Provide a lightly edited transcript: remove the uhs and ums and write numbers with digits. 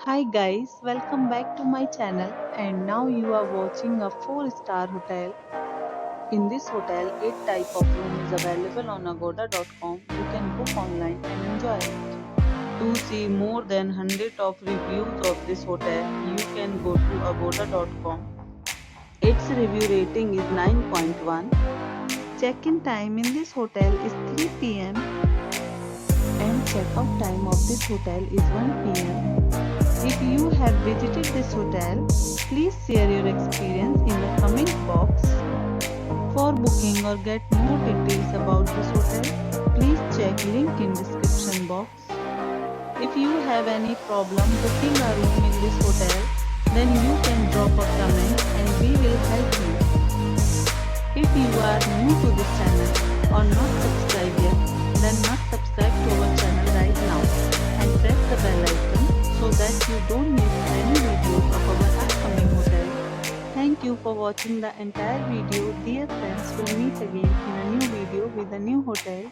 Hi guys, welcome back to my channel and now you are watching a 4-star hotel. In this hotel, 8 type of room is available on agoda.com. You can book online and enjoy it. To see more than 100 of reviews of this hotel, you can go to agoda.com. Its review rating is 9.1. Check-in time in this hotel is 3 p.m. and check-out time of this hotel is 1 p.m. If you have visited this hotel, please share your experience in the comment box. For booking or get more details about this hotel, please check link in description box. If you have any problem booking a room in this hotel, then you can drop a comment and we will help you. If you are new to this channel or not subscribed yet, then must subscribe to our channel right now and press the bell icon so that you don't miss any videos of our upcoming hotel. Thank you for watching the entire video. Dear friends, we'll meet again in a new video with a new hotel.